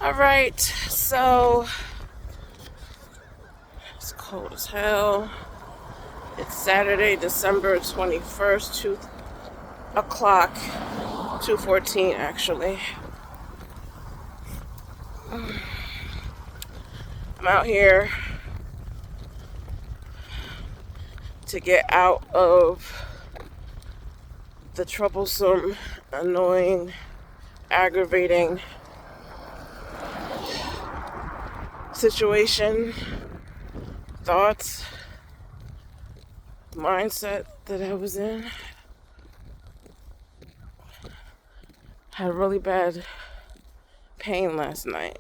Alright, so it's cold as hell. It's Saturday, December 21st, 2 o'clock, 2:14 actually. I'm out here to get out of the troublesome, annoying, aggravating situation, thoughts, mindset that I was in. Had really bad pain last night.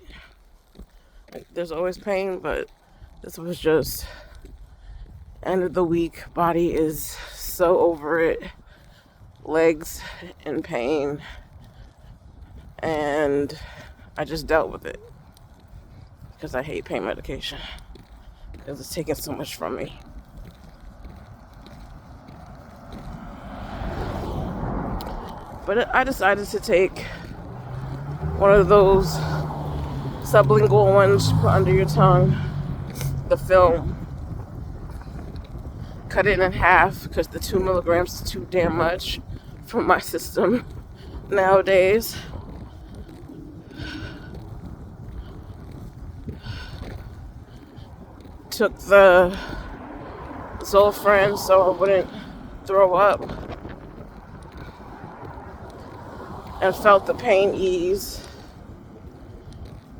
There's always pain, but this was just end of the week. Body is so over it. Legs in pain. And I just dealt with it. Because I hate pain medication. Because it's taking so much from me. But I decided to take one of those sublingual ones, put under your tongue, the film. Cut it in half because the 2 milligrams is too damn much for my system nowadays. Took the Zofran so I wouldn't throw up, and felt the pain ease,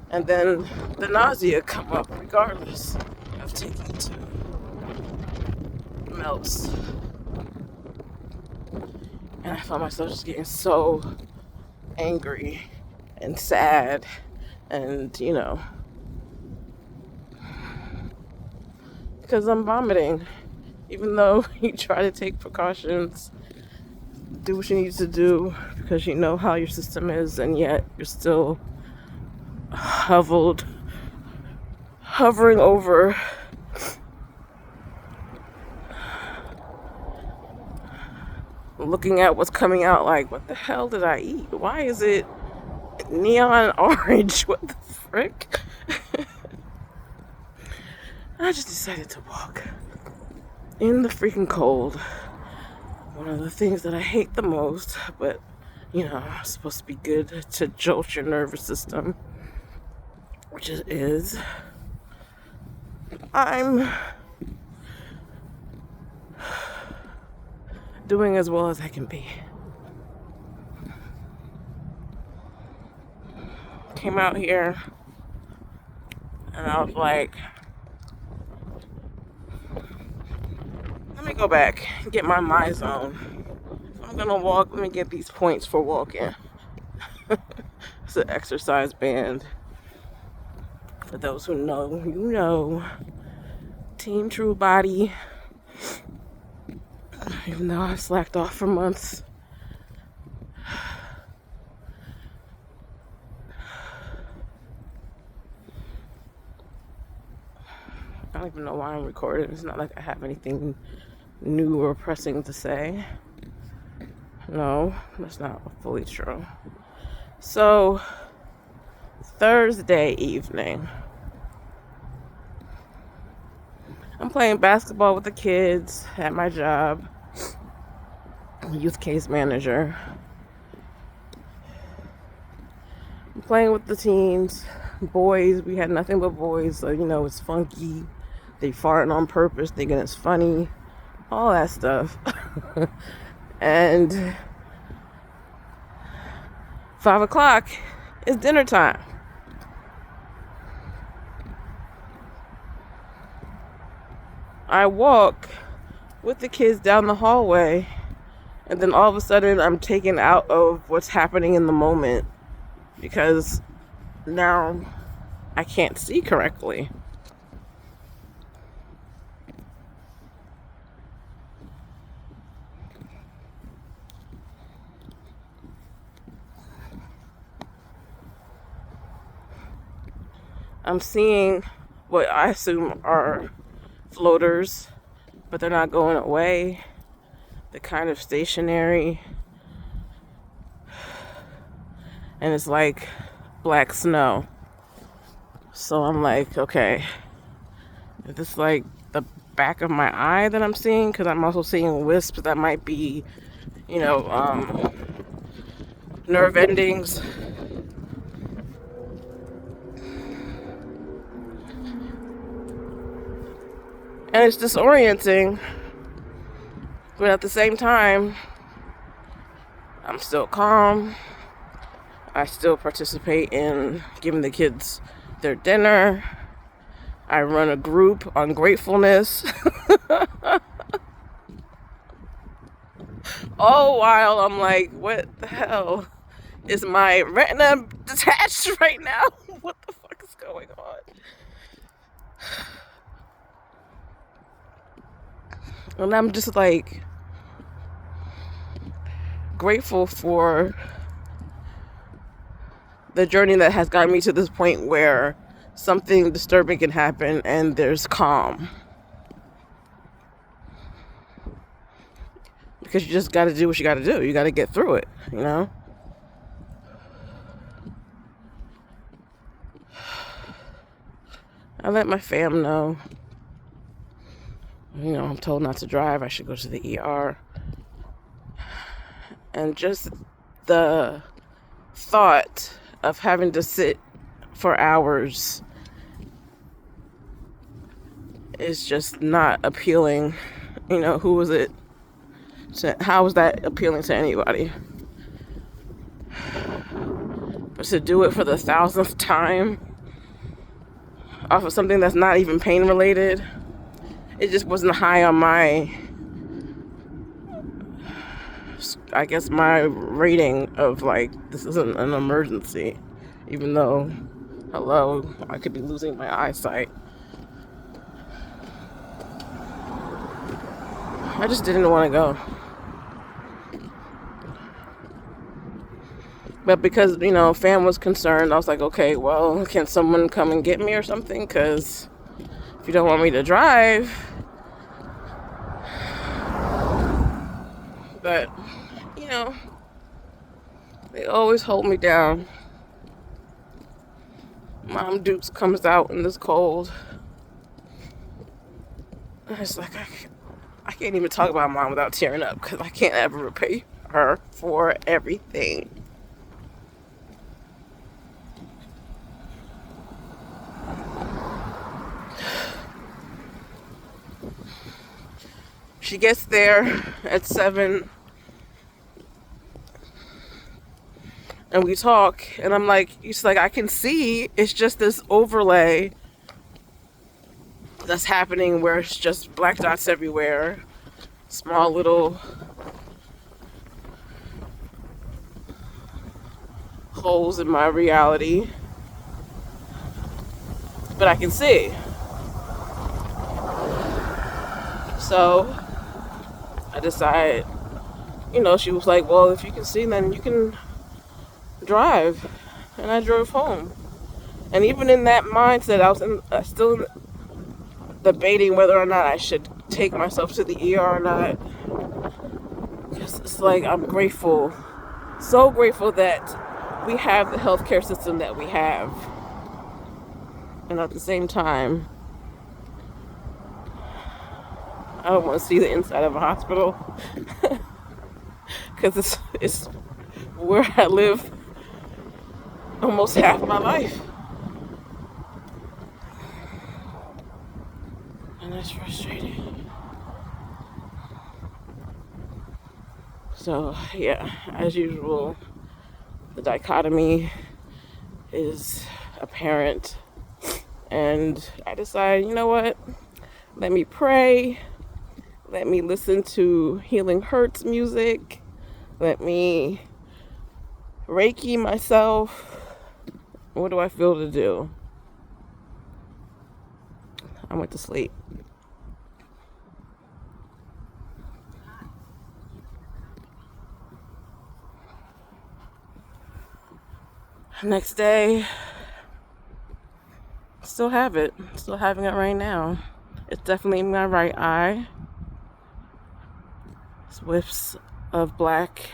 and then the nausea come up regardless of taking 2 melts. And I found myself just getting so angry and sad and, because I'm vomiting. Even though you try to take precautions, do what you need to do because you know how your system is, and yet you're still hovering over looking at what's coming out like, what the hell did I eat? Why is it neon orange? What the frick? I just decided to walk in the freaking cold. One of the things that I hate the most, but it's supposed to be good to jolt your nervous system, which it is. I'm doing as well as I can be. Came out here and I was like, let me go back and get my zone. If I'm gonna walk, let me get these points for walking. It's an exercise band. For those who know, you know. Team True Body. Even though I've slacked off for months. I don't even know why I'm recording. It's not like I have anything new or pressing to say. No, that's not fully true. So, Thursday evening, I'm playing basketball with the kids at my job. Youth case manager. I'm playing with the teens, boys. We had nothing but boys, so it's funky. They farting on purpose, thinking it's funny, all that stuff. And 5 o'clock is dinner time. I walk with the kids down the hallway, and then all of a sudden I'm taken out of what's happening in the moment because now I can't see correctly. I'm seeing what I assume are floaters, but they're not going away. They're kind of stationary. And it's like black snow. So I'm like, okay, is this like the back of my eye that I'm seeing? Because I'm also seeing wisps that might be, nerve endings. And it's disorienting, but at the same time, I'm still calm. I still participate in giving the kids their dinner. I run a group on gratefulness. All while I'm like, what the hell? Is my retina detached right now? What the fuck is going on? And I'm just like grateful for the journey that has gotten me to this point where something disturbing can happen and there's calm. Because you just got to do what you got to do. You got to get through it, I let my fam know. I'm told not to drive. I should go to the ER. And just the thought of having to sit for hours is just not appealing. Who was it? How was that appealing to anybody? But to do it for the 1,000th time off of something that's not even pain related, it just wasn't high on my, I guess, my rating of like, this isn't an emergency, even though, hello, I could be losing my eyesight. I just didn't want to go. But because, fam was concerned, I was like, okay, well, can someone come and get me or something? Because if you don't want me to drive. But, they always hold me down. Mom Dukes comes out in this cold. And it's like, I can't even talk about mom without tearing up because I can't ever repay her for everything. She gets there at 7 and we talk, and I'm like, it's like, I can see it's just this overlay that's happening where it's just black dots everywhere, small little holes in my reality, but I can see. So I decided, she was like, well, if you can see, then you can drive. And I drove home. And even in that mindset, I was still debating whether or not I should take myself to the ER or not. Because it's like, I'm grateful, so grateful that we have the healthcare system that we have. And at the same time, I don't want to see the inside of a hospital. Because it's where I live almost half my life. And that's frustrating. So, yeah, as usual, the dichotomy is apparent. And I decided, you know what? Let me pray. Let me listen to Healing Hurts music. Let me Reiki myself. What do I feel to do? I went to sleep. Next day, still have it. Still having it right now. It's definitely in my right eye. Swifts of black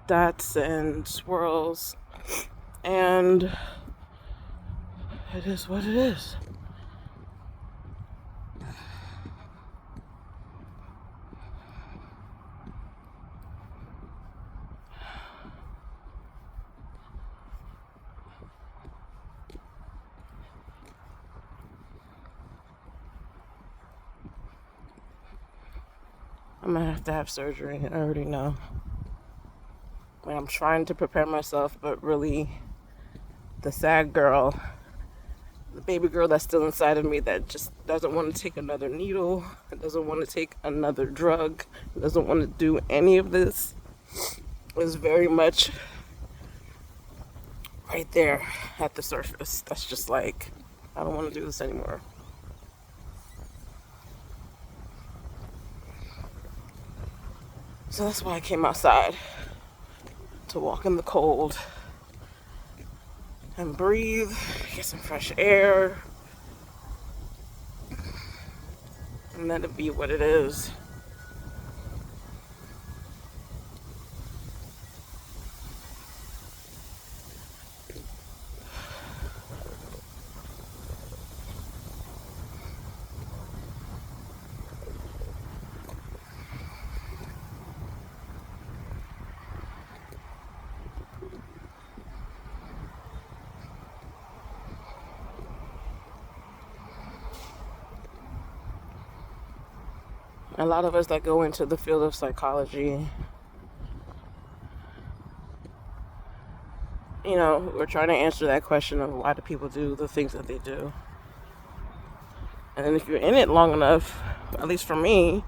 dots and swirls. And It is what it is. I'm gonna have to have surgery. I already know. Like, I'm trying to prepare myself, but really, the sad girl, the baby girl that's still inside of me that just doesn't want to take another needle, doesn't want to take another drug, doesn't want to do any of this, is very much right there at the surface. That's just like, I don't want to do this anymore. So that's why I came outside, to walk in the cold and breathe, get some fresh air, and let it be what it is. A lot of us that go into the field of psychology, you know, we're trying to answer that question of why do people do the things that they do. And then if you're in it long enough, at least for me,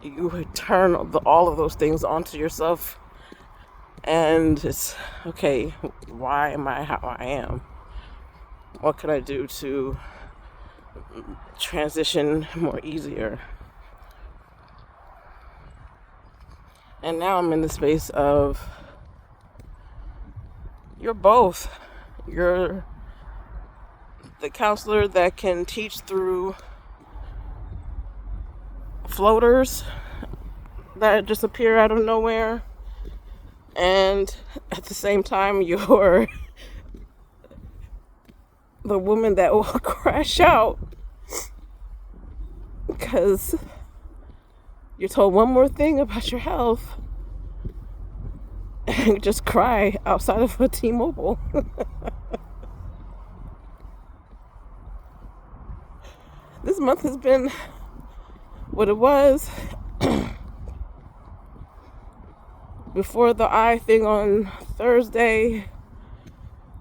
you would turn all of those things onto yourself. And it's, okay, why am I how I am? What can I do to transition more easier? And now I'm in the space of, you're both. You're the counselor that can teach through floaters that just appear out of nowhere. And at the same time, you're the woman that will crash out because you're told one more thing about your health and just cry outside of a T-Mobile. This month has been what it was. Before the eye thing on Thursday,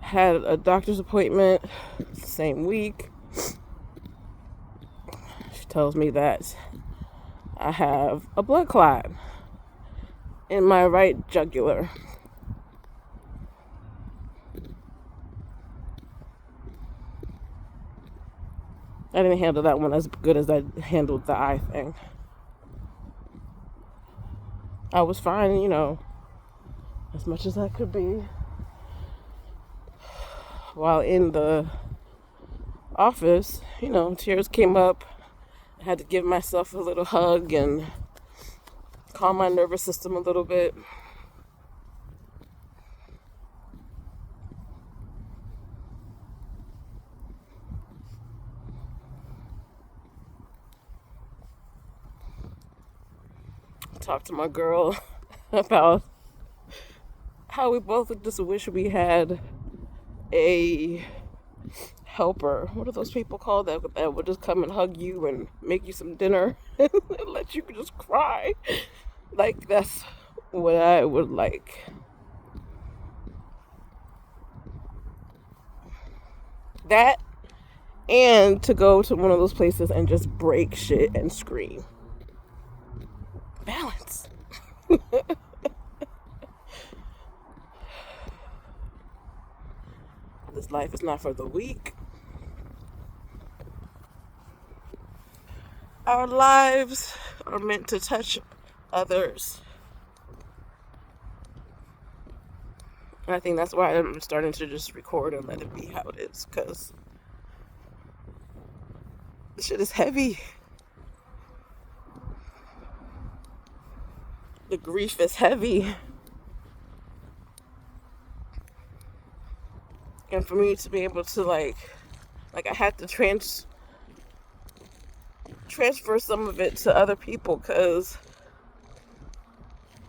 had a doctor's appointment the same week. She tells me that I have a blood clot in my right jugular. I didn't handle that one as good as I handled the eye thing. I was fine, you know, as much as I could be. While in the office, you know, tears came up. I had to give myself a little hug and calm my nervous system a little bit. Talked to my girl about how we both just wish we had a helper. What are those people called that would just come and hug you and make you some dinner and let you just cry? Like, that's what I would like. That, and to go to one of those places and just break shit and scream. Balance. This life is not for the weak. Our lives are meant to touch others. And I think that's why I'm starting to just record and let it be how it is, because this shit is heavy. The grief is heavy. And for me to be able to like I had to transfer some of it to other people because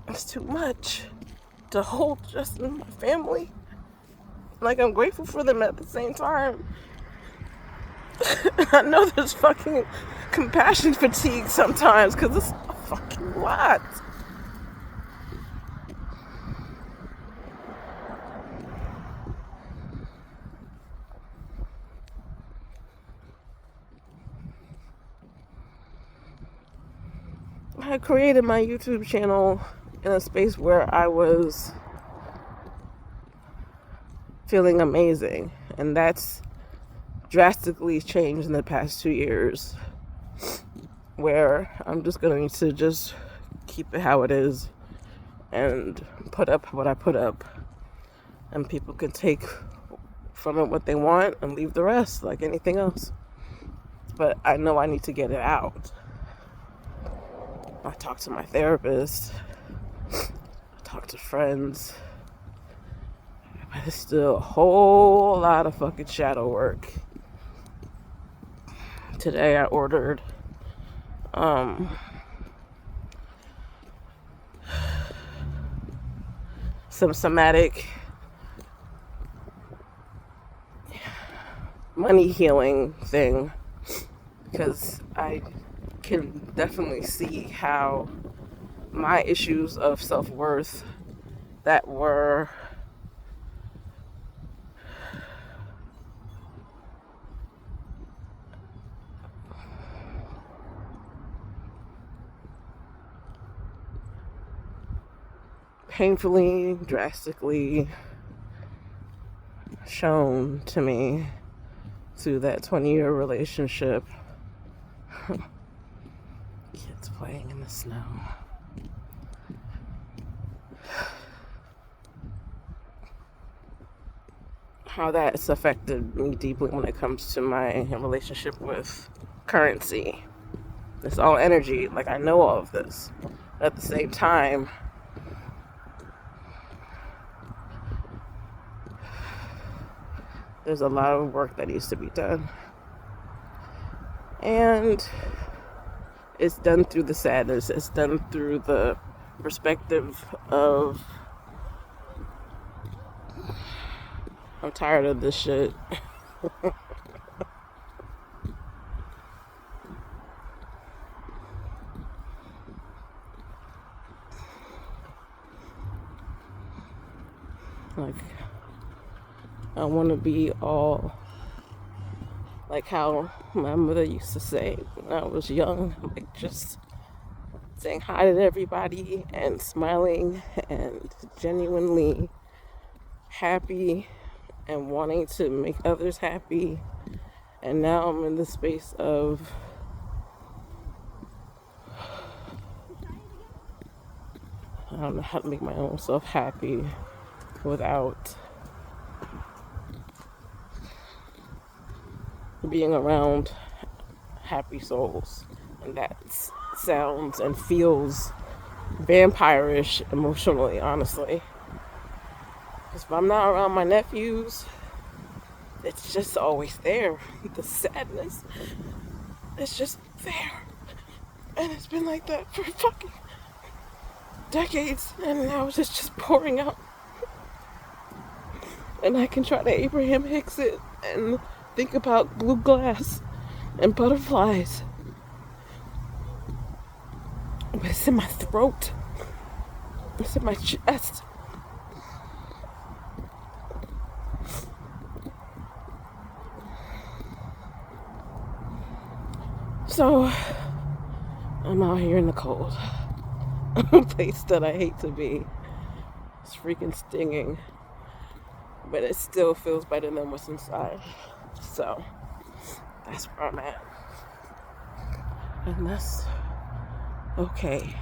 it's too much to hold just in my family. Like, I'm grateful for them at the same time. I know there's fucking compassion fatigue sometimes because it's a fucking lot. I created my YouTube channel in a space where I was feeling amazing, and that's drastically changed in the past 2 years, where I'm just going to just keep it how it is and put up what I put up, and people can take from it what they want and leave the rest like anything else. But I know I need to get it out. I talk to my therapist, I talk to friends, but it's still a whole lot of fucking shadow work. Today I ordered some somatic money healing thing because I can definitely see how my issues of self-worth that were painfully, drastically shown to me through that 20-year relationship. Kids playing in the snow. How that's affected me deeply when it comes to my relationship with currency. It's all energy. Like, I know all of this. But at the same time, there's a lot of work that needs to be done. And it's done through the sadness. It's done through the perspective of, I'm tired of this shit. Like, I want to be all like how my mother used to say when I was young, like just saying hi to everybody and smiling and genuinely happy and wanting to make others happy. And now I'm in the space of I don't know how to make my own self happy without being around happy souls. And that sounds and feels vampire-ish emotionally, honestly. Because if I'm not around my nephews, it's just always there. The sadness, it's just there. And it's been like that for fucking decades. And now it's just pouring out. And I can try to Abraham Hicks it and think about blue glass and butterflies. But it's in my throat. It's in my chest. So, I'm out here in the cold. A place that I hate to be. It's freaking stinging. But it still feels better than what's inside. So, that's where I'm at. And that's okay.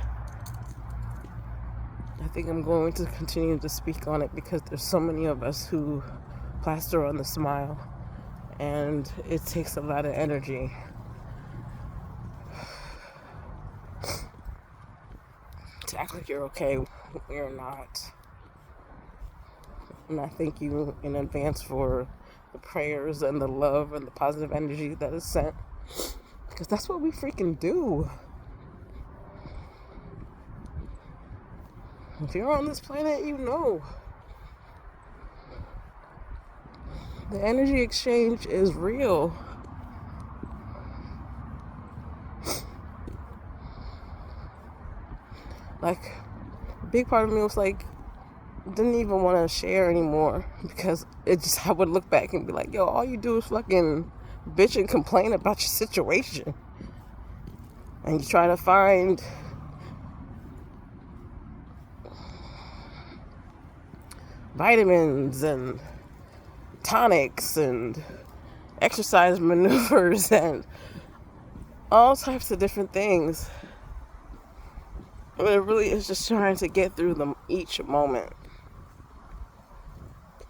I think I'm going to continue to speak on it because there's so many of us who plaster on the smile. And it takes a lot of energy. To act like you're okay when you're not. And I thank you in advance for the prayers and the love and the positive energy that is sent. Because that's what we freaking do. If you're on this planet, you know. The energy exchange is real. Like, a big part of me was like, didn't even want to share anymore because I would look back and be like, yo, all you do is fucking bitch and complain about your situation. And you try to find vitamins and tonics and exercise maneuvers and all types of different things. But it really is just trying to get through them each moment.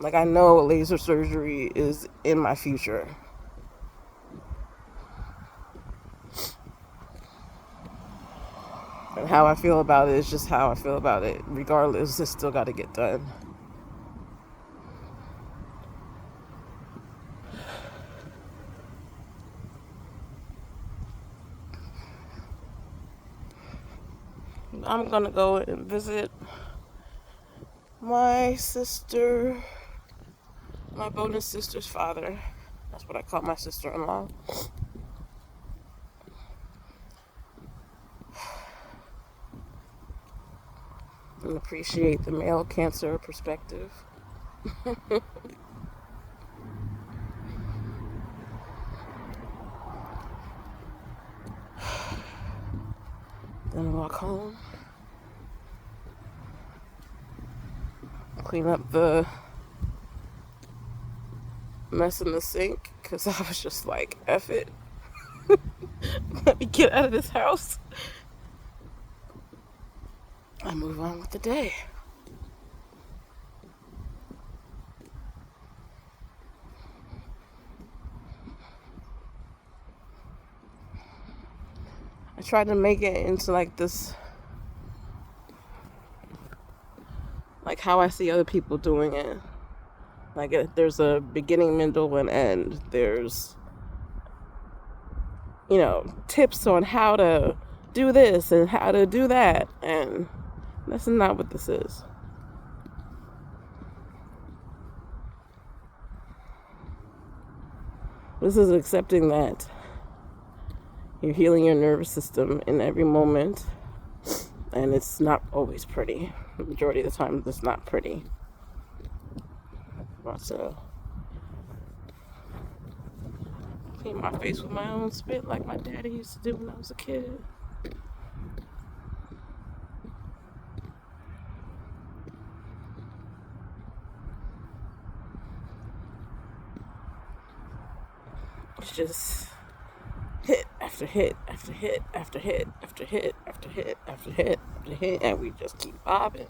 Like, I know laser surgery is in my future. And how I feel about it is just how I feel about it. Regardless, it's still got to get done. I'm going to go and visit my sister, my bonus sister's father. That's what I call my sister-in-law. And appreciate the male Cancer perspective. Then walk home. Clean up the mess in the sink because I was just like, F it. Let me get out of this house and move on with the day. I tried to make it into like this, like how I see other people doing it. Like there's a beginning, middle, and end. There's, tips on how to do this and how to do that. And that's not what this is. This is accepting that you're healing your nervous system in every moment. And it's not always pretty. The majority of the time, it's not pretty. So, clean my face with my own spit like my daddy used to do when I was a kid. It's just hit after hit after hit after hit after hit after hit after hit after hit, and we just keep bobbing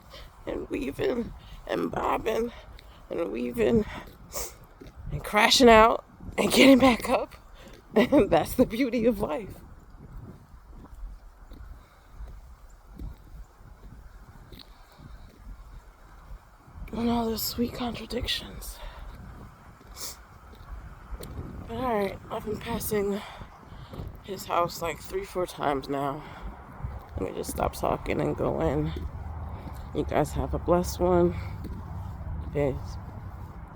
and weaving and bobbing and weaving and crashing out and getting back up. And that's the beauty of life. And all those sweet contradictions. But alright, I've been passing his house like 3-4 times now. Let me just stop talking and go in. You guys have a blessed one. Peace.